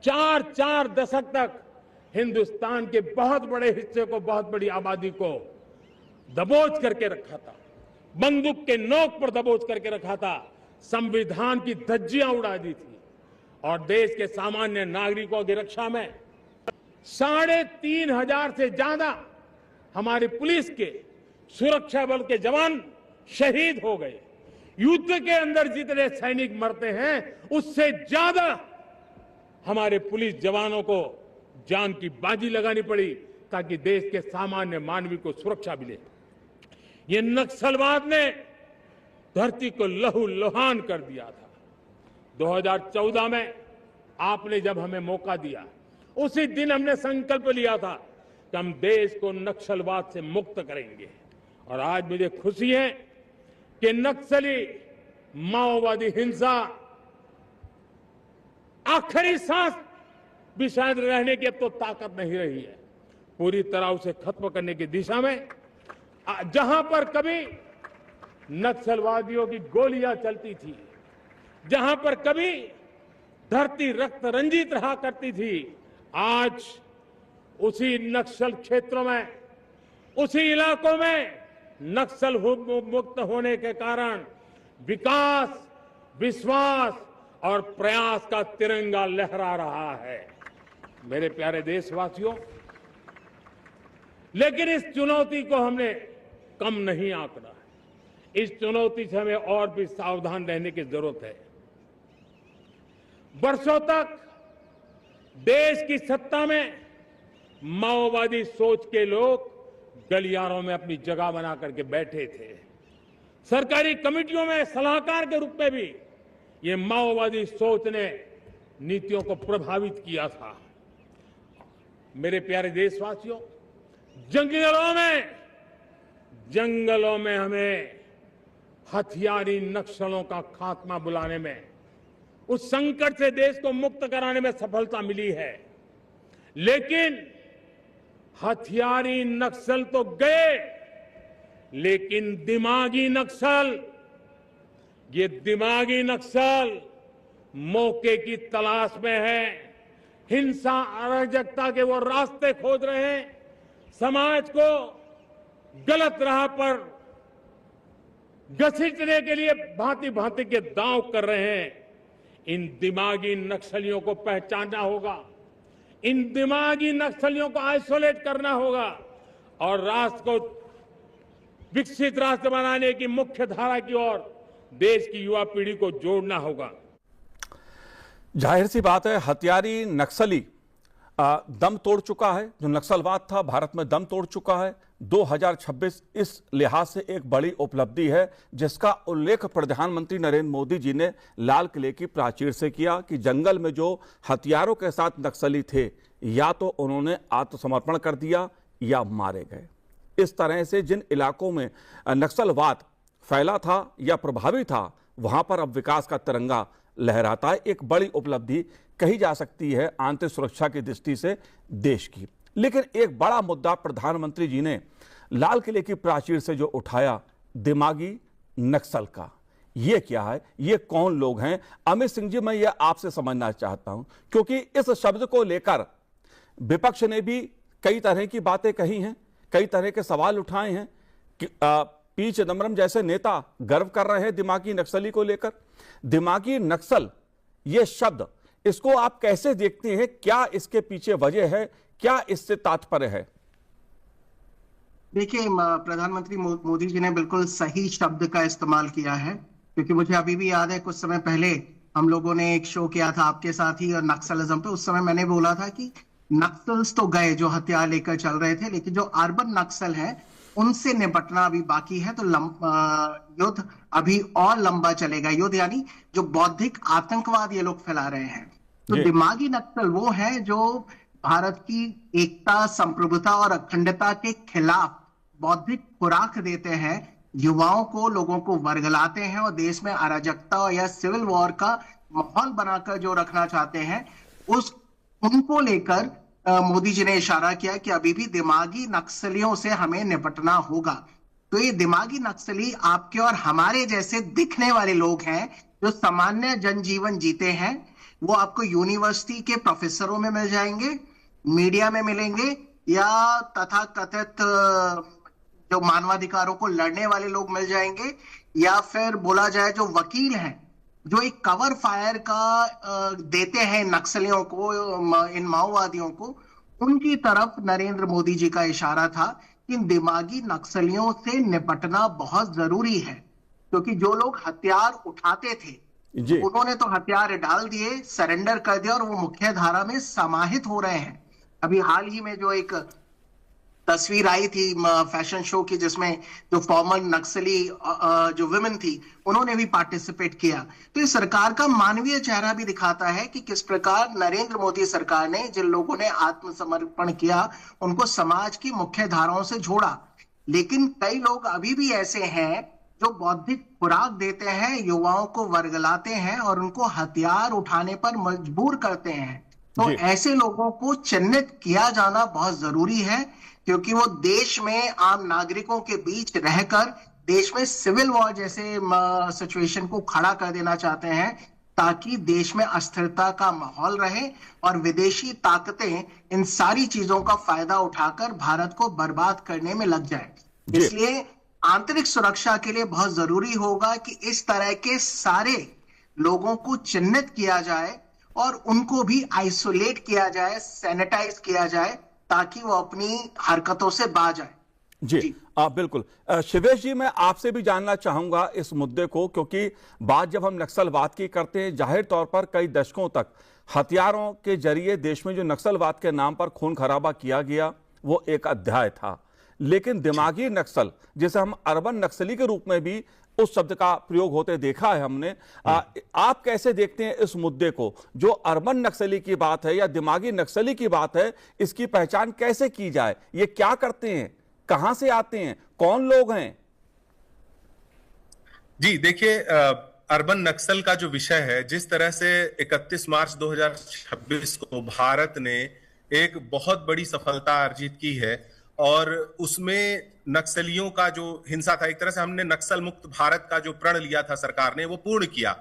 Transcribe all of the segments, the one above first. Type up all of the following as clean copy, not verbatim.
चार चार दशक तक हिंदुस्तान के बहुत बड़े हिस्से को, बहुत बड़ी आबादी को दबोच करके रखा था, बंदूक के नोक पर दबोच करके रखा था, संविधान की धज्जियां उड़ा दी थी और देश के सामान्य नागरिकों की रक्षा में 3,500 से ज्यादा हमारी पुलिस के, सुरक्षा बल के जवान शहीद हो गए। युद्ध के अंदर जितने सैनिक मरते हैं उससे ज्यादा हमारे पुलिस जवानों को जान की बाजी लगानी पड़ी ताकि देश के सामान्य मानवी को सुरक्षा मिले। ये नक्सलवाद ने धरती को लहूलुहान कर दिया था। 2014 में आपने जब हमें मौका दिया, उसी दिन हमने संकल्प लिया था कि हम देश को नक्सलवाद से मुक्त करेंगे। और आज मुझे खुशी है कि नक्सली माओवादी हिंसा आखिरी सांस भी शायद रहने की अब तो ताकत नहीं रही है। पूरी तरह उसे खत्म करने की दिशा में जहां पर कभी नक्सलवादियों की गोलियां चलती थी, जहां पर कभी धरती रक्त रंजित रहा करती थी, आज उसी नक्सल क्षेत्रों में, उसी इलाकों में नक्सल मुक्त होने के कारण विकास, विश्वास और प्रयास का तिरंगा लहरा रहा है। मेरे प्यारे देशवासियों, लेकिन इस चुनौती को हमने कम नहीं आंकना है। इस चुनौती से हमें और भी सावधान रहने की जरूरत है। वर्षों तक देश की सत्ता में माओवादी सोच के लोग गलियारों में अपनी जगह बना करके बैठे थे। सरकारी कमेटियों में सलाहकार के रूप में भी ये माओवादी सोच ने नीतियों को प्रभावित किया था। मेरे प्यारे देशवासियों, जंगलों में हमें हथियारी नक्सलों का खात्मा बुलाने में, उस संकट से देश को मुक्त कराने में सफलता मिली है। लेकिन हथियारी नक्सल तो गए, लेकिन दिमागी नक्सल, ये दिमागी नक्सल मौके की तलाश में है, हिंसा अराजकता के वो रास्ते खोज रहे हैं, समाज को गलत राह पर घसीटने के लिए भांति भांति के दांव कर रहे हैं। इन दिमागी नक्सलियों को पहचानना होगा, इन दिमागी नक्सलियों को आइसोलेट करना होगा और राष्ट्र को विकसित राष्ट्र बनाने की मुख्य धारा की ओर देश की युवा पीढ़ी को जोड़ना होगा। जाहिर सी बात है, हथियारी नक्सली दम तोड़ चुका है। जो नक्सलवाद था भारत में दम तोड़ चुका है। 2026 इस लिहाज से एक बड़ी उपलब्धि है, जिसका उल्लेख प्रधानमंत्री नरेंद्र मोदी जी ने लाल किले की प्राचीर से किया कि जंगल में जो हथियारों के साथ नक्सली थे, या तो उन्होंने आत्मसमर्पण कर दिया या मारे गए। इस तरह से जिन इलाकों में नक्सलवाद फैला था या प्रभावी था, वहां पर अब विकास का तिरंगा लहराता है। एक बड़ी उपलब्धि कही जा सकती है आंतरिक सुरक्षा की दृष्टि से देश की। लेकिन एक बड़ा मुद्दा प्रधानमंत्री जी ने लाल किले की प्राचीर से जो उठाया, दिमागी नक्सल का, ये क्या है, ये कौन लोग हैं? अमित सिंह जी, मैं ये आपसे समझना चाहता हूं, क्योंकि इस शब्द को लेकर विपक्ष ने भी कई तरह की बातें कही हैं, कई तरह के सवाल उठाए हैं कि पी चिदम्बरम जैसे नेता गर्व कर रहे हैं दिमागी नक्सली को लेकर। दिमागी नक्सल ये शब्द, इसको आप कैसे देखते हैं? क्या इसके पीछे वजह है? क्या इससे तात्पर्य है? देखिए, प्रधानमंत्री मोदी जी ने बिल्कुल सही शब्द का इस्तेमाल किया है, क्योंकि मुझे अभी भी याद है कुछ समय पहले हम लोगों ने एक शो किया था आपके साथ ही और नक्सलिज्म पे। उस समय मैंने बोला था कि नक्सल्स तो गए जो हथियार लेकर चल रहे थे, लेकिन जो अर्बन नक्सल है उनसे निपटना अभी बाकी है। तो युद्ध अभी और लंबा चलेगा। युद्ध यानी जो बौद्धिक आतंकवाद ये लोग फैला रहे हैं। तो दिमागी नक्सल वो है जो भारत की एकता, संप्रभुता और अखंडता के खिलाफ बौद्धिक खुराक देते हैं, युवाओं को, लोगों को वर्गलाते हैं और देश में अराजकता या सिविल वॉर का माहौल बनाकर जो रखना चाहते हैं, उनको लेकर मोदी जी ने इशारा किया कि अभी भी दिमागी नक्सलियों से हमें निपटना होगा। तो ये दिमागी नक्सली आपके और हमारे जैसे दिखने वाले लोग हैं जो सामान्य जनजीवन जीते हैं, वो आपको यूनिवर्सिटी के प्रोफेसरों में मिल जाएंगे, मीडिया में मिलेंगे, या तथाकथित जो मानवाधिकारों को लड़ने वाले लोग मिल जाएंगे, या फिर बोला जाए जो वकील हैं जो एक कवर फायर का देते हैं नक्सलियों को, इन माओवादियों को, उनकी तरफ नरेंद्र मोदी जी का इशारा था कि इन दिमागी नक्सलियों से निपटना बहुत जरूरी है, क्योंकि जो लोग हथियार उठाते थे उन्होंने तो हथियार डाल दिए, सरेंडर कर दिया, और वो मुख्य धारा में समाहित हो रहे हैं। अभी हाल ही में जो एक तस्वीर आई थी फैशन शो की, जिसमें जो फॉर्मर नक्सली जो विमेन थी उन्होंने भी पार्टिसिपेट किया, तो इस सरकार का मानवीय चेहरा भी दिखाता है कि किस प्रकार नरेंद्र मोदी सरकार ने जिन लोगों ने आत्मसमर्पण किया उनको समाज की मुख्य धाराओं से जोड़ा। लेकिन कई लोग अभी भी ऐसे हैं जो बौद्धिक खुराक देते हैं, युवाओं को वर्गलाते हैं और उनको हथियार उठाने पर मजबूर करते हैं। तो ऐसे लोगों को चिन्हित किया जाना बहुत जरूरी है, क्योंकि वो देश में आम नागरिकों के बीच रहकर देश में सिविल वॉर जैसे सिचुएशन को खड़ा कर देना चाहते हैं, ताकि देश में अस्थिरता का माहौल रहे और विदेशी ताकतें इन सारी चीजों का फायदा उठाकर भारत को बर्बाद करने में लग जाए। इसलिए आंतरिक सुरक्षा के लिए बहुत जरूरी होगा कि इस तरह के सारे लोगों को चिन्हित किया जाए और उनको भी आइसोलेट किया जाए, सैनिटाइज किया जाए, ताकि वो अपनी हरकतों से बाज आए। जी बिल्कुल। शिवेश जी, मैं आपसे भी जानना चाहूंगा इस मुद्दे को, क्योंकि बात जब हम नक्सलवाद की करते हैं, जाहिर तौर पर कई दशकों तक हथियारों के जरिए देश में जो नक्सलवाद के नाम पर खून खराबा किया गया वो एक अध्याय था। लेकिन दिमागी नक्सल, जिसे हम अर्बन नक्सली के रूप में भी उस शब्द का प्रयोग होते देखा है हमने, आप कैसे देखते हैं इस मुद्दे को? जो अर्बन नक्सली की बात है या दिमागी नक्सली की बात है, इसकी पहचान कैसे की जाए? ये क्या करते हैं, कहां से आते हैं, कौन लोग हैं? जी देखिए, अर्बन नक्सल का जो विषय है, जिस तरह से 31 मार्च 2026 को भारत ने एक बहुत बड़ी सफलता अर्जित की है और उसमें नक्सलियों का जो हिंसा था, एक तरह से हमने नक्सल मुक्त भारत का जो प्रण लिया था सरकार ने, वो पूर्ण किया।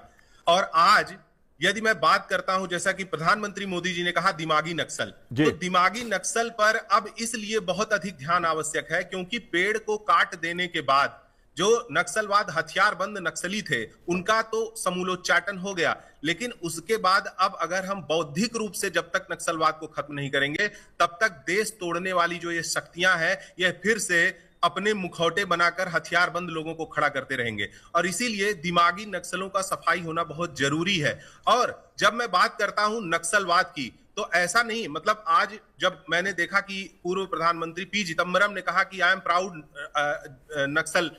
और आज यदि मैं बात करता हूं, जैसा कि प्रधानमंत्री मोदी जी ने कहा दिमागी नक्सल, तो दिमागी नक्सल पर अब इसलिए बहुत अधिक ध्यान आवश्यक है क्योंकि पेड़ को काट देने के बाद जो नक्सलवाद हथियारबंद नक्सली थे उनका तो समूलोच्चाटन हो गया, लेकिन उसके बाद अब अगर हम बौद्धिक रूप से जब तक नक्सलवाद को खत्म नहीं करेंगे तब तक देश तोड़ने वाली जो ये शक्तियां हैं यह फिर से अपने मुखौटे बनाकर हथियारबंद लोगों को खड़ा करते रहेंगे। और इसीलिए दिमागी नक्सलों का सफाई होना बहुत जरूरी है। और जब मैं बात करता हूं नक्सलवाद की, तो ऐसा नहीं, मतलब आज जब मैंने देखा कि पूर्व प्रधानमंत्री पी चिदम्बरम ने कहा कि आई एम प्राउड नक्सल,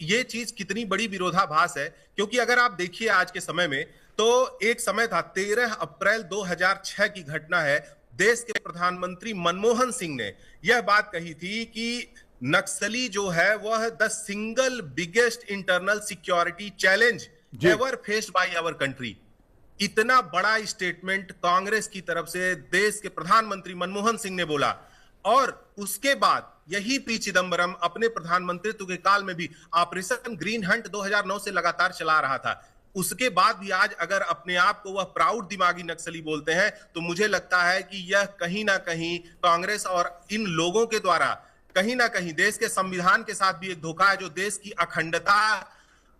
ये चीज कितनी बड़ी विरोधाभास है। क्योंकि अगर आप देखिए आज के समय में, तो एक समय था 13 अप्रैल 2006 की घटना है, देश के प्रधानमंत्री मनमोहन सिंह ने यह बात कही थी कि नक्सली जो है वह the single biggest internal security challenge ever faced by our country. इतना बड़ा स्टेटमेंट कांग्रेस की तरफ से देश के प्रधानमंत्री मनमोहन सिंह ने बोला। और उसके बाद यही पी चिदम्बरम अपने प्रधानमंत्रित्व के काल में भी ऑपरेशन ग्रीन हंट 2009 से लगातार चला रहा था। उसके बाद भी आज अगर अपने आप को वह प्राउड दिमागी नक्सली बोलते हैं, तो मुझे लगता है कि यह कहीं ना कहीं कांग्रेस और इन लोगों के द्वारा कहीं ना कहीं देश के संविधान के साथ भी एक धोखा है, जो देश की अखंडता,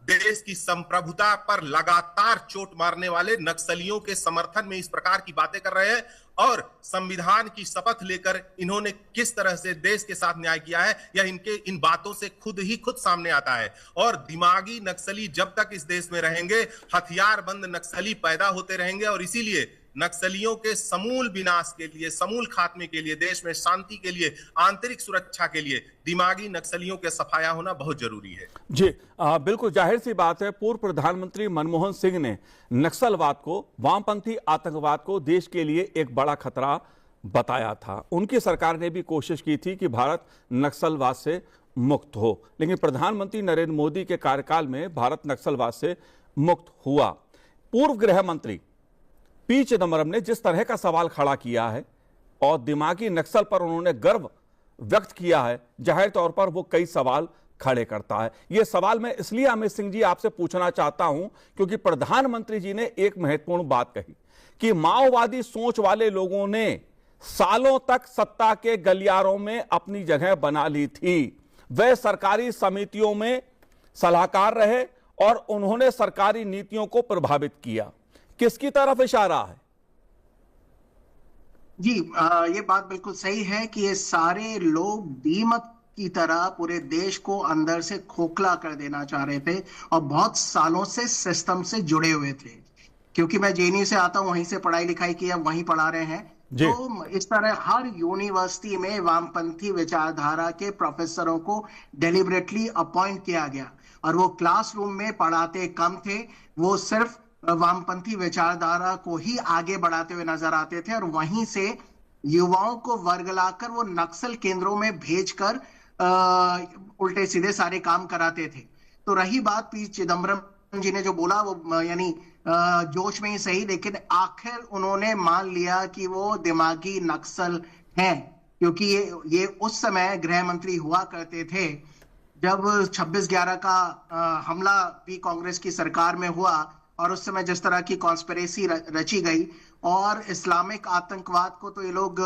देश की संप्रभुता पर लगातार चोट मारने वाले नक्सलियों के समर्थन में इस प्रकार की बातें कर रहे हैं। और संविधान की शपथ लेकर इन्होंने किस तरह से देश के साथ न्याय किया है, यह इनके इन बातों से खुद सामने आता है। और दिमागी नक्सली जब तक इस देश में रहेंगे, हथियारबंद नक्सली पैदा होते रहेंगे। और इसीलिए नक्सलियों के समूल विनाश के लिए, समूल खात्मे के लिए, देश में शांति के लिए, आंतरिक सुरक्षा के लिए दिमागी नक्सलियों के सफाया होना बहुत जरूरी है। जी बिल्कुल, जाहिर सी बात है, पूर्व प्रधानमंत्री मनमोहन सिंह ने नक्सलवाद को, वामपंथी आतंकवाद को देश के लिए एक बड़ा खतरा बताया था। उनकी सरकार ने भी कोशिश की थी कि भारत नक्सलवाद से मुक्त हो, लेकिन प्रधानमंत्री नरेंद्र मोदी के कार्यकाल में भारत नक्सलवाद से मुक्त हुआ। पूर्व गृह मंत्री पी चिदम्बरम ने जिस तरह का सवाल खड़ा किया है और दिमागी नक्सल पर उन्होंने गर्व व्यक्त किया है, जाहिर तौर पर वो कई सवाल खड़े करता है। ये सवाल मैं इसलिए अमित सिंह जी आपसे पूछना चाहता हूं क्योंकि प्रधानमंत्री जी ने एक महत्वपूर्ण बात कही कि माओवादी सोच वाले लोगों ने सालों तक सत्ता के गलियारों में अपनी जगह बना ली थी। वे सरकारी समितियों में सलाहकार रहे और उन्होंने सरकारी नीतियों को प्रभावित किया। किसकी तरफ इशारा है? जी, ये बात बिल्कुल सही है कि ये सारे लोग दीमक की तरह पूरे देश को अंदर से खोखला कर देना चाह रहे थे और बहुत सालों से सिस्टम से जुड़े हुए थे। क्योंकि मैं जेएनयू से आता हूं, वहीं से पढ़ाई लिखाई की, अब वहीं पढ़ा रहे हैं। तो इस तरह हर यूनिवर्सिटी में वामपंथी विचारधारा के प्रोफेसरों को डेलिबरेटली अपॉइंट किया गया और वो क्लासरूम में पढ़ाते कम थे, वो सिर्फ वामपंथी विचारधारा को ही आगे बढ़ाते हुए नजर आते थे और वहीं से युवाओं को वर्गलाकर वो नक्सल केंद्रों में भेजकर उल्टे सीधे सारे काम कराते थे। तो रही बात पी चिदम्बरम जी ने जो बोला, वो यानी जोश में ही सही, लेकिन आखिर उन्होंने मान लिया कि वो दिमागी नक्सल हैं, क्योंकि ये उस समय गृह मंत्री हुआ करते थे जब 26/11 का हमला भी कांग्रेस की सरकार में हुआ और उस समय जिस तरह की कॉन्स्पिरेसी रची गई और इस्लामिक आतंकवाद को तो ये लोग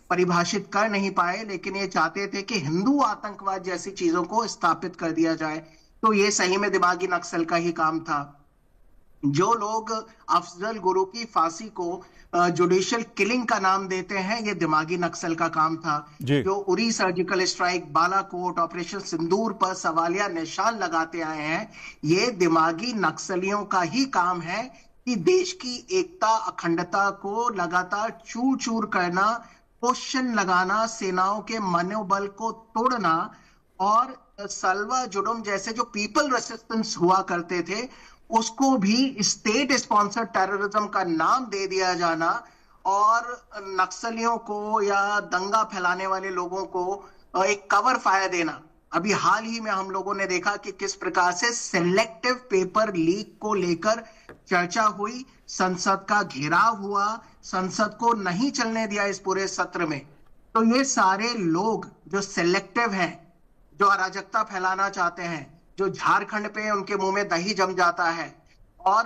परिभाषित कर नहीं पाए, लेकिन ये चाहते थे कि हिंदू आतंकवाद जैसी चीजों को स्थापित कर दिया जाए। तो ये सही में दिमागी नक्सल का ही काम था। जो लोग अफजल गुरु की फांसी को जुडिशियल किलिंग का नाम देते हैं, ये दिमागी नक्सल का काम था। जो Uri surgical strike, Balakot, operation Sindoor पर सवालिया निशान लगाते आए हैं, ये दिमागी नक्सलियों का ही काम है कि देश की एकता अखंडता को लगातार चूर चूर करना, क्वेश्चन लगाना, सेनाओं के मनोबल को तोड़ना और सलवा जुडुम जैसे जो पीपल रेसिस्टेंस हुआ करते थे उसको भी स्टेट स्पॉन्सर्ड टेररिज्म का नाम दे दिया जाना और नक्सलियों को या दंगा फैलाने वाले लोगों को एक कवर फायर देना। अभी हाल ही में हम लोगों ने देखा कि किस प्रकार से सिलेक्टिव पेपर लीक को लेकर चर्चा हुई, संसद का घेराव हुआ, संसद को नहीं चलने दिया इस पूरे सत्र में। तो ये सारे लोग जो सिलेक्टिव हैं, जो अराजकता फैलाना चाहते हैं, जो झारखंड पे उनके मुंह में दही जम जाता है और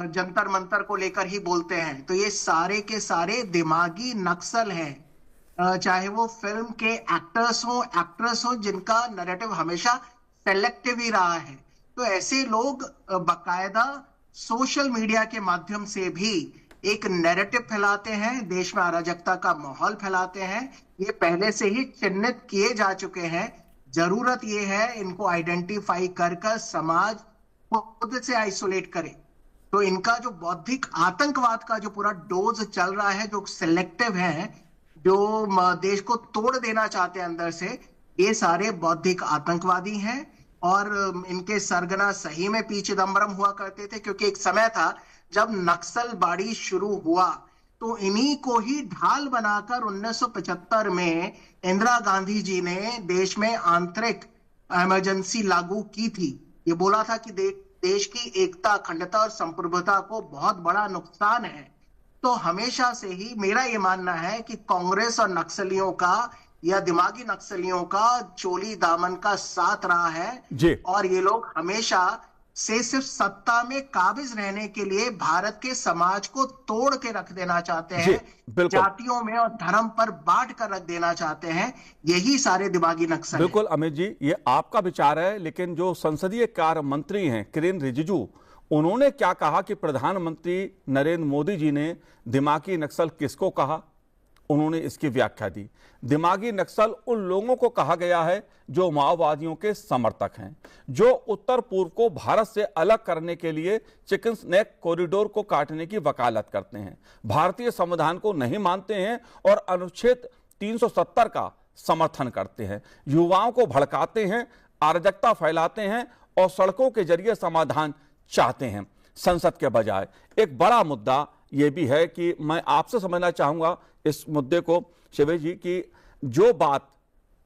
जंतर मंतर को लेकर ही बोलते हैं, तो ये सारे के सारे दिमागी नक्सल हैं। चाहे वो फिल्म के एक्टर्स हो, एक्ट्रेस हो, जिनका नैरेटिव हमेशा सेलेक्टिव ही रहा है। तो ऐसे लोग बकायदा सोशल मीडिया के माध्यम से भी एक नैरेटिव फैलाते हैं, देश में अराजकता का माहौल फैलाते हैं। ये पहले से ही चिन्हित किए जा चुके हैं। जरूरत यह है इनको आइडेंटिफाई कर समाज खुद से आइसोलेट करे। तो इनका जो बौद्धिक आतंकवाद का जो पूरा डोज चल रहा है, जो सिलेक्टिव है, जो देश को तोड़ देना चाहते हैं अंदर से, ये सारे बौद्धिक आतंकवादी हैं। और इनके सरगना सही में पी चिदम्बरम हुआ करते थे, क्योंकि एक समय था जब नक्सलबाड़ी शुरू हुआ तो इन्हीं को ही ढाल बनाकर 1975 में इंदिरा गांधी जी ने देश में आंतरिक इमरजेंसी लागू की थी। ये बोला था कि देश की एकता, अखंडता और संप्रभुता को बहुत बड़ा नुकसान है। तो हमेशा से ही मेरा ये मानना है कि कांग्रेस और नक्सलियों का या दिमागी नक्सलियों का चोली दामन का साथ रहा है और ये लोग हमेशा से सिर्फ सत्ता में काबिज रहने के लिए भारत के समाज को तोड़ के रख देना चाहते हैं, जातियों में और धर्म पर बांट कर रख देना चाहते हैं। यही सारे दिमागी नक्सल। बिल्कुल अमित जी, ये आपका विचार है, लेकिन जो संसदीय कार्य मंत्री हैं किरेन रिजिजू, उन्होंने क्या कहा कि प्रधानमंत्री नरेंद्र मोदी जी ने दिमागी नक्सल किसको कहा? उन्होंने इसकी व्याख्या दी। दिमागी नक्सल उन लोगों को कहा गया है जो माओवादियों के समर्थक हैं, जो उत्तर पूर्व को भारत से अलग करने के लिए चिकन नेक कॉरिडोर को काटने की वकालत करते हैं, भारतीय संविधान को नहीं मानते हैं और अनुच्छेद 370 का समर्थन करते हैं, युवाओं को भड़काते हैं, अराजकता फैलाते हैं और सड़कों के जरिए समाधान चाहते हैं संसद के बजाय। एक बड़ा मुद्दा यह भी है कि मैं आपसे समझना चाहूंगा इस मुद्दे को शिवेश जी, कि जो बात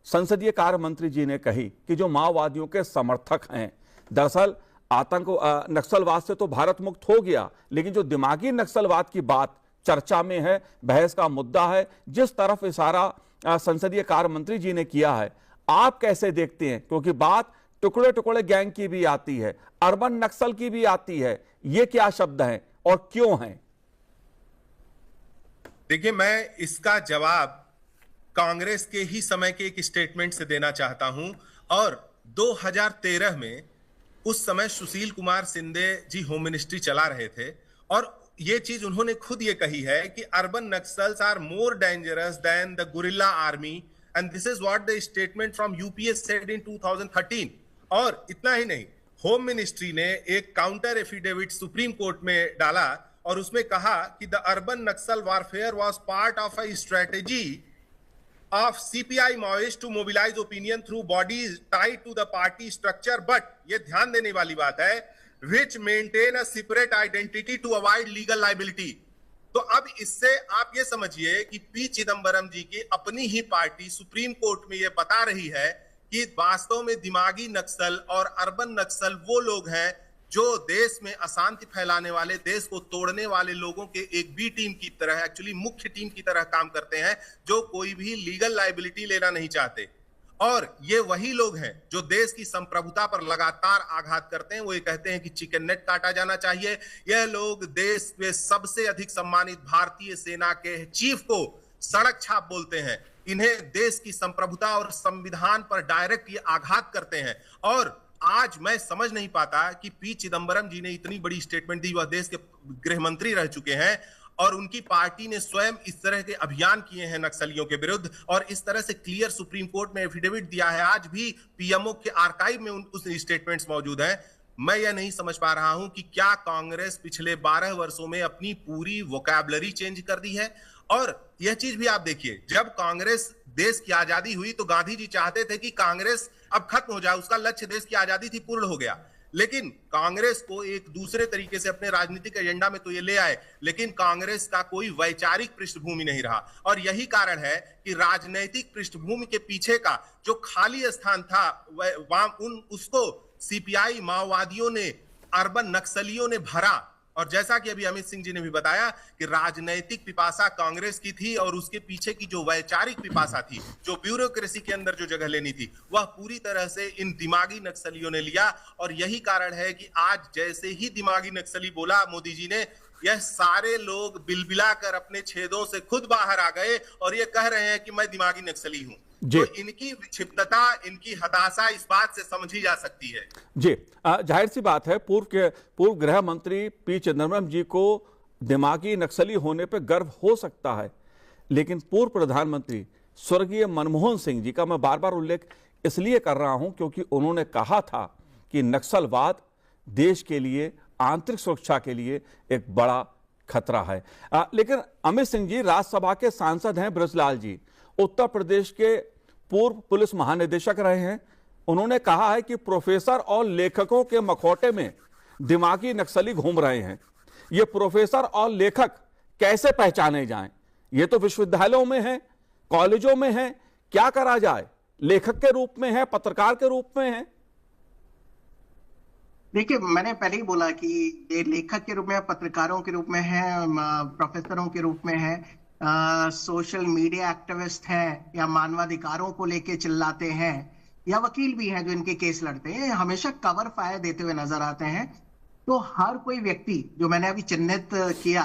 संसदीय कार्य मंत्री जी ने कही कि जो माओवादियों के समर्थक हैं, दरअसल नक्सलवाद से तो भारत मुक्त हो गया, लेकिन जो दिमागी नक्सलवाद की बात चर्चा में है, बहस का मुद्दा है, जिस तरफ इशारा संसदीय कार्य मंत्री जी ने किया है, आप कैसे देखते हैं? क्योंकि बात टुकड़े टुकड़े गैंग की भी आती है, अर्बन नक्सल की भी आती है, ये क्या शब्द हैं और क्यों हैं? देखिए, मैं इसका जवाब कांग्रेस के ही समय के एक स्टेटमेंट से देना चाहता हूं। और 2013 में उस समय सुशील कुमार शिंदे जी होम मिनिस्ट्री चला रहे थे और ये चीज उन्होंने खुद ये कही है कि urban Naxals are more dangerous than the guerrilla army, and this is what the statement from UPA said in 2013। और इतना ही नहीं, होम मिनिस्ट्री ने एक काउंटर एफिडेविट सुप्रीम कोर्ट में डाला और उसमें कहा कि the urban Naxal warfare was part of a strategy of CPI Maoist to mobilize opinion through bodies tied to the party structure, but ये ध्यान देने वाली बात है, which maintain a separate identity to avoid legal liability। तो अब इससे आप ये समझिए कि पी चिदंबरम जी की अपनी ही पार्टी सुप्रीम कोर्ट में ये बता रही है कि वास्तव में दिमागी नक्सल और अर्बन नक्सल वो लोग हैं जो देश में अशांति फैलाने वाले, देश को तोड़ने वाले लोगों के एक बी टीम की तरह, एक्चुअली मुख्य टीम की तरह काम करते हैं, जो कोई भी लीगल लायबिलिटी लेना नहीं चाहते। और ये वही लोग हैं जो देश की संप्रभुता पर लगातार आघात करते हैं। वो ये कहते हैं कि चिकन नेट काटा जाना चाहिए। यह लोग देश में सबसे अधिक सम्मानित भारतीय सेना के चीफ को सड़क छाप बोलते हैं। इन्हें देश की संप्रभुता और संविधान पर डायरेक्ट ये आघात करते हैं। और आज मैं समझ नहीं पाता कि पी चिदंबरम जी ने इतनी बड़ी स्टेटमेंट दी, वह देश के गृह मंत्री रह चुके हैं और उनकी पार्टी ने स्वयं इस तरह के अभियान किए हैं नक्सलियों के विरुद्ध और इस तरह से क्लियर सुप्रीम कोर्ट में एफिडेविट दिया है। आज भी पीएमओ के आर्काइव में उस स्टेटमेंट्स मौजूद हैं। मैं यह नहीं समझ पा रहा हूं कि क्या कांग्रेस पिछले 12 वर्षों में अपनी पूरी वोकैबुलरी चेंज कर दी है। और यह चीज भी आप देखिए, जब कांग्रेस देश की आजादी हुई तो गांधी जी चाहते थे कि कांग्रेस अब खत्म हो जाए, उसका लक्ष्य देश की आजादी थी, पूर्ण हो गया। लेकिन कांग्रेस को एक दूसरे तरीके से अपने राजनीतिक एजेंडा में तो ये ले आए, लेकिन कांग्रेस का कोई वैचारिक पृष्ठभूमि नहीं रहा। और यही कारण है कि राजनीतिक पृष्ठभूमि के पीछे का जो खाली स्थान था उसको सीपीआई माओवादियों ने, अर्बन नक्सलियों ने भरा। और जैसा कि अभी अमित सिंह जी ने भी बताया कि राजनैतिक पिपासा कांग्रेस की थी और उसके पीछे की जो वैचारिक पिपासा थी, जो ब्यूरोक्रेसी के अंदर जो जगह लेनी थी, वह पूरी तरह से इन दिमागी नक्सलियों ने लिया। और यही कारण है कि आज जैसे ही दिमागी नक्सली बोला मोदी जी ने, यह सारे लोग बिलबिला कर अपने छेदों से खुद बाहर आ गए और ये कह रहे हैं कि मैं दिमागी नक्सली हूं। तो इनकी विक्षिप्तता, इनकी हताशा इस बात से समझी जा सकती है। जी, जाहिर सी बात है, पूर्व गृह मंत्री पी चिदंबरम जी को दिमागी नक्सली होने पर गर्व हो सकता है, लेकिन पूर्व प्रधानमंत्री स्वर्गीय मनमोहन सिंह जी का मैं बार बार उल्लेख इसलिए कर रहा हूं क्योंकि उन्होंने कहा था कि नक्सलवाद देश के लिए, आंतरिक सुरक्षा के लिए एक बड़ा खतरा है। लेकिन अमित सिंह जी राज्यसभा के सांसद हैं, ब्रजलाल जी उत्तर प्रदेश के पूर्व पुलिस महानिदेशक रहे हैं। उन्होंने कहा है कि प्रोफेसर और लेखकों के मखौटे में दिमागी नक्सली घूम रहे हैं। ये प्रोफेसर और लेखक कैसे पहचाने जाएं? ये तो विश्वविद्यालयों में है, कॉलेजों में है, क्या करा जाए? लेखक के रूप में है, पत्रकार के रूप में है? देखिए, मैंने पहले ही बोला कि ये लेखक के रूप में, पत्रकारों के रूप में है, प्रोफेसरों के रूप में है, सोशल मीडिया एक्टिविस्ट हैं या मानवाधिकारों को लेके चिल्लाते हैं, या वकील भी हैं जो इनके केस लड़ते हैं, हमेशा कवर फायर देते हुए नजर आते हैं। तो हर कोई व्यक्ति जो मैंने अभी चिन्हित किया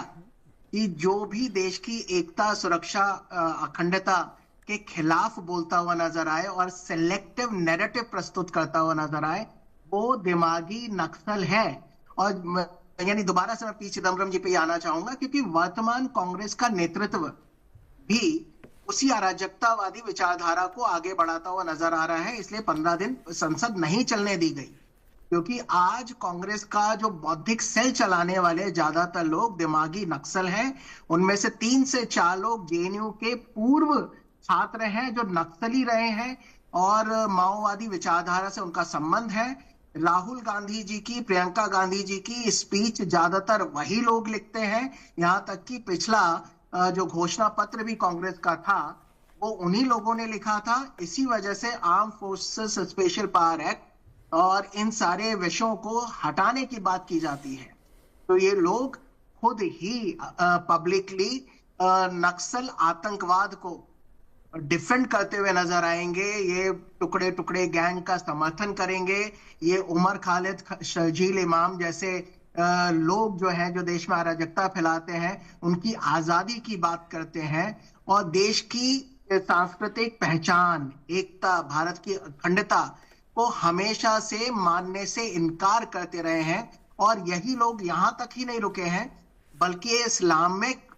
कि जो भी देश की एकता, सुरक्षा, अखंडता के खिलाफ बोलता हुआ नजर आए और सिलेक्टिव नैरेटिव प्रस्तुत करता हुआ नजर आए, वो दिमागी नक्सल है। और यानी दोबारा से मैं पी चिदंबरम जी पे आना चाहूंगा क्योंकि वर्तमान कांग्रेस का नेतृत्व भी उसी अराजकतावादी विचारधारा को आगे बढ़ाता हुआ नजर आ रहा है। इसलिए 15 दिन संसद नहीं चलने दी गई क्योंकि आज कांग्रेस का जो बौद्धिक सेल चलाने वाले ज्यादातर लोग दिमागी नक्सल हैं। उनमें से 3 से 4 लोग जेएनयू के पूर्व छात्र हैं जो नक्सली रहे हैं और माओवादी विचारधारा से उनका संबंध है। राहुल गांधी जी की, प्रियंका गांधी जी की स्पीच ज्यादातर वही लोग लिखते हैं। यहां तक कि पिछला जो घोषणा पत्र भी कांग्रेस का था वो उन्हीं लोगों ने लिखा था। इसी वजह से arm forces special power act और इन सारे विषयों को हटाने की बात की जाती है। तो ये लोग खुद ही पब्लिकली नक्सल आतंकवाद को डिफेंड करते हुए नजर आएंगे। ये टुकड़े टुकड़े गैंग का समर्थन करेंगे। ये उमर खालिद, शर्जील इमाम जैसे लोग जो है, जो देश में अराजकता फैलाते हैं, उनकी आजादी की बात करते हैं और देश की सांस्कृतिक पहचान, एकता, भारत की अखंडता को हमेशा से मानने से इनकार करते रहे हैं। और यही लोग यहां तक ही नहीं रुके हैं, बल्कि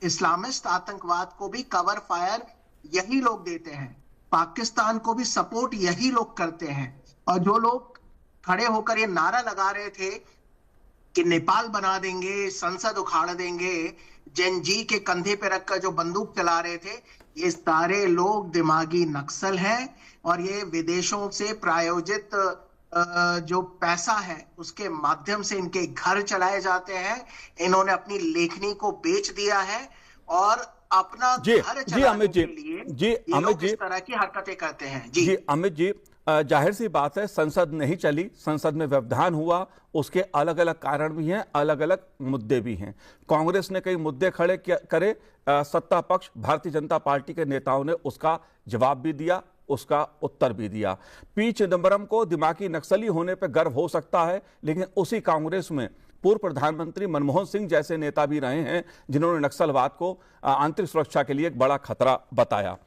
इस्लामिस्ट आतंकवाद को भी कवर फायर यही लोग देते हैं, पाकिस्तान को भी सपोर्ट यही लोग करते हैं। और जो लोग खड़े होकर ये नारा लगा रहे थे कि नेपाल बना देंगे, संसद उखाड़ देंगे, जेन जी के कंधे पे रखकर जो बंदूक चला रहे थे, ये सारे लोग दिमागी नक्सल हैं और ये विदेशों से प्रायोजित जो पैसा है उसके माध्यम से इनके घर चलाए जाते हैं। इन्होंने अपनी लेखनी को बेच दिया है और अपना घर चलाने के लिए ये लोग इस तरह की हरकतें करते हैं। जी अमित जी, जाहिर सी बात है, संसद नहीं चली, संसद में व्यवधान हुआ, उसके अलग अलग कारण भी हैं, अलग अलग मुद्दे भी हैं। कांग्रेस ने कई मुद्दे खड़े करे, सत्ता पक्ष भारतीय जनता पार्टी के नेताओं ने उसका जवाब भी दिया, उसका उत्तर भी दिया। पी चिदंबरम को दिमागी नक्सली होने पर गर्व हो सकता है, लेकिन उसी कांग्रेस में पूर्व प्रधानमंत्री मनमोहन सिंह जैसे नेता भी रहे हैं जिन्होंने नक्सलवाद को आंतरिक सुरक्षा के लिए एक बड़ा खतरा बताया।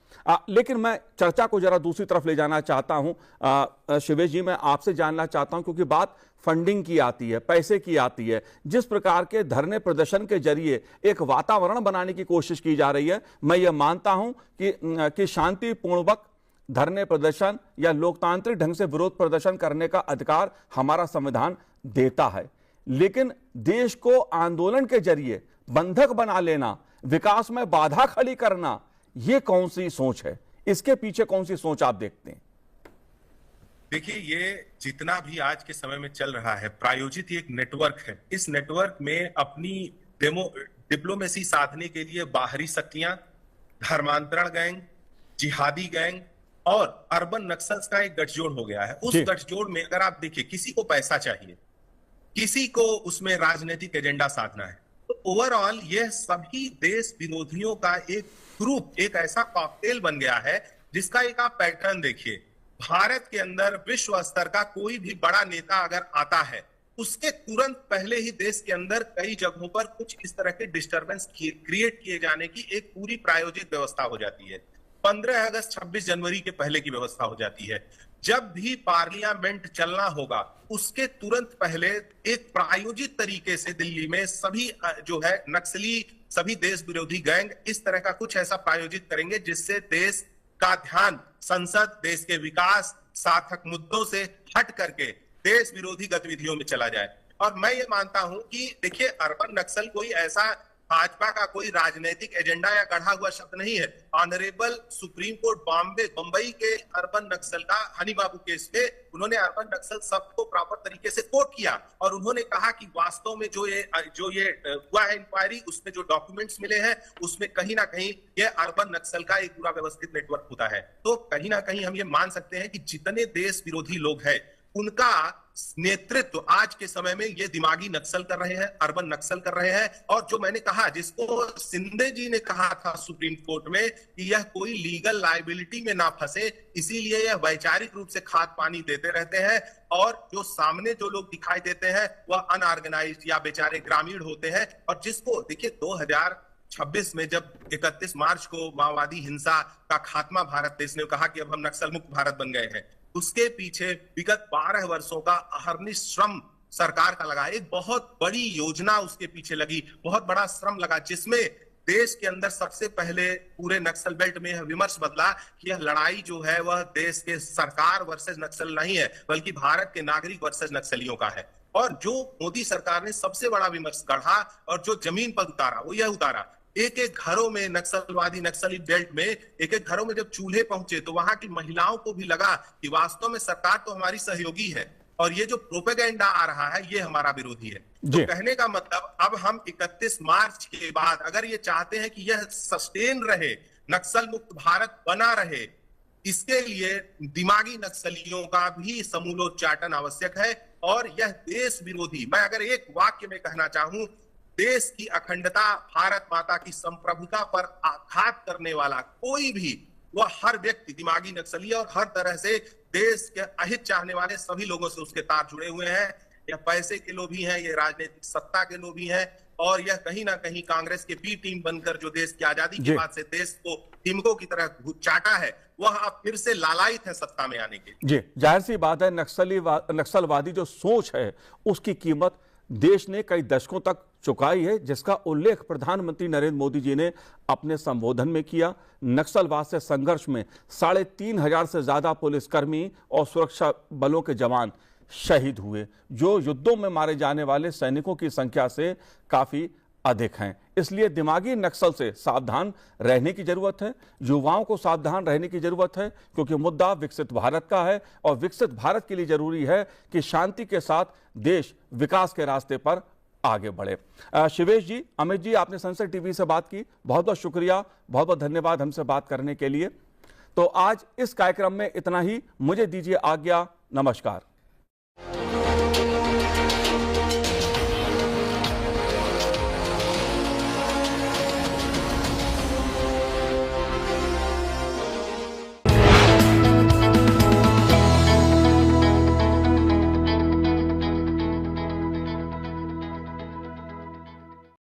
लेकिन मैं चर्चा को जरा दूसरी तरफ ले जाना चाहता हूं। शिवेश जी, मैं आपसे जानना चाहता हूं, क्योंकि बात फंडिंग की आती है, पैसे की आती है, जिस प्रकार के धरने प्रदर्शन के जरिए एक वातावरण बनाने की कोशिश की जा रही है, मैं ये मानता हूं कि शांतिपूर्वक धरने प्रदर्शन या लोकतांत्रिक ढंग से विरोध प्रदर्शन करने का अधिकार हमारा संविधान देता है, लेकिन देश को आंदोलन के जरिए बंधक बना लेना, विकास में बाधा खड़ी करना, यह कौन सी सोच है? इसके पीछे कौन सी सोच आप देखते हैं? देखिए, ये जितना भी आज के समय में चल रहा है, प्रायोजित एक नेटवर्क है। इस नेटवर्क में अपनी डिप्लोमेसी साधने के लिए बाहरी शक्तियां, धर्मांतरण गैंग, जिहादी गैंग और अर्बन नक्सल्स का एक गठजोड़ हो गया है। उस गठजोड़ में अगर आप देखिए, किसी को पैसा चाहिए, किसी को उसमें राजनीतिक एजेंडा साधना है, तो ओवरऑल यह सभी देश विरोधियों का एक ग्रुप, एक ऐसा कॉकटेल बन गया है जिसका एक आप पैटर्न देखिए। भारत के अंदर विश्व स्तर का कोई भी बड़ा नेता अगर आता है, उसके तुरंत पहले ही देश के अंदर कई जगहों पर कुछ इस तरह के डिस्टर्बेंस क्रिएट किए जाने की एक पूरी प्रायोजित व्यवस्था हो जाती है। 15 अगस्त 26 जनवरी के पहले की व्यवस्था हो जाती है। जब भी पार्लियामेंट चलना होगा, उसके तुरंत पहले एक प्रायोजित तरीके से दिल्ली में सभी जो है नक्सली, सभी देश विरोधी गैंग इस तरह का कुछ ऐसा प्रायोजित करेंगे जिससे देश का ध्यान संसद, देश के विकास, सार्थक मुद्दों से हट करके देश विरोधी गतिविधियों में चला जाए। और मैं ये मानता हूं कि देखिए, अर्बन नक्सल कोई ऐसा भाजपा का कोई राजनीतिक एजेंडा या गढ़ा हुआ शब्द नहीं है। ऑनरेबल सुप्रीम कोर्ट बंबई के अर्बन नक्सल का हनी बाबू केस पे उन्होंने अर्बन नक्सल शब्द को प्रॉपर तरीके से कोट किया और उन्होंने कहा कि वास्तव में जो ये हुआ है इंक्वायरी, उसमें जो डॉक्यूमेंट्स मिले हैं, उसमें कहीं ना कहीं ये अर्बन नक्सल का एक पूरा व्यवस्थित नेटवर्क होता है। तो कहीं ना कहीं हम ये मान सकते हैं कि जितने देश विरोधी लोग हैं, उनका नेतृत्व आज के समय में ये दिमागी नक्सल कर रहे हैं, अर्बन नक्सल कर रहे हैं। और जो मैंने कहा, जिसको सिंधे जी ने कहा था सुप्रीम कोर्ट में कि यह कोई लीगल लायबिलिटी में ना फंसे, इसीलिए यह वैचारिक रूप से खाद पानी देते रहते हैं। और जो सामने जो लोग दिखाई देते हैं वह अनऑर्गेनाइज्ड या बेचारे ग्रामीण होते हैं। और जिसको देखिए, 2026 में जब 31 मार्च को माओवादी हिंसा का खात्मा भारत देश ने कहा कि अब हम नक्सल मुक्त भारत बन गए हैं, उसके पीछे विगत 12 वर्षों का अहर्निश श्रम सरकार का लगा। एक बहुत बड़ी योजना उसके पीछे लगी, बहुत बड़ा श्रम लगा, जिसमें देश के अंदर सबसे पहले पूरे नक्सल बेल्ट में यह विमर्श बदला कि यह लड़ाई जो है वह देश के सरकार वर्सेस नक्सल नहीं है, बल्कि भारत के नागरिक वर्सेस नक्सलियों का है। और जो मोदी सरकार ने सबसे बड़ा विमर्श गढ़ा और जो जमीन पर उतारा, वो यह उतारा, एक एक घरों में नक्सलवादी नक्सली बेल्ट में एक एक घरों में जब चूल्हे पहुंचे तो वहां की महिलाओं को भी लगा कि वास्तव में सरकार तो हमारी सहयोगी है और ये जो प्रोपेगेंडा आ रहा है ये हमारा विरोधी है। तो कहने का मतलब, अब हम 31 मार्च के बाद अगर ये चाहते हैं कि यह सस्टेन रहे, नक्सल मुक्त भारत बना रहे, इसके लिए दिमागी नक्सलियों का भी समूलोच्चाटन आवश्यक है। और यह देश विरोधी, मैं अगर एक वाक्य में कहना चाहूं, देश की अखंडता, भारत माता की संप्रभुता पर आघात करने वाला कोई भी, वह हर व्यक्ति दिमागी नक्सली और हर तरह से देश के अहित चाहने वाले सभी लोगों से उसके तार जुड़े हुए हैं। यह पैसे के लोभी हैं, ये राजनीतिक सत्ता के लोभी हैं, और यह कहीं ना कहीं कांग्रेस के बी टीम बनकर जो देश की आजादी के बाद से देश को टीमकों की तरह चाटा है, वह अब फिर से लालायित है सत्ता में आने के लिए। जी, जाहिर सी बात है, नक्सलवादी जो सोच है उसकी कीमत देश ने कई दशकों तक चुकाई है, जिसका उल्लेख प्रधानमंत्री नरेंद्र मोदी जी ने अपने संबोधन में किया। नक्सलवाद से संघर्ष में 3,500 से ज्यादा पुलिसकर्मी और सुरक्षा बलों के जवान शहीद हुए, जो युद्धों में मारे जाने वाले सैनिकों की संख्या से काफी अधिक हैं। इसलिए दिमागी नक्सल से सावधान रहने की जरूरत है, युवाओं को सावधान रहने की जरूरत है, क्योंकि मुद्दा विकसित भारत का है और विकसित भारत के लिए जरूरी है कि शांति के साथ देश विकास के रास्ते पर आगे बढ़े। शिवेश जी, अमित जी, आपने संसद टीवी से बात की, बहुत बहुत शुक्रिया, बहुत बहुत धन्यवाद हमसे बात करने के लिए। तो आज इस कार्यक्रम में इतना ही, मुझे दीजिए आज्ञा, नमस्कार।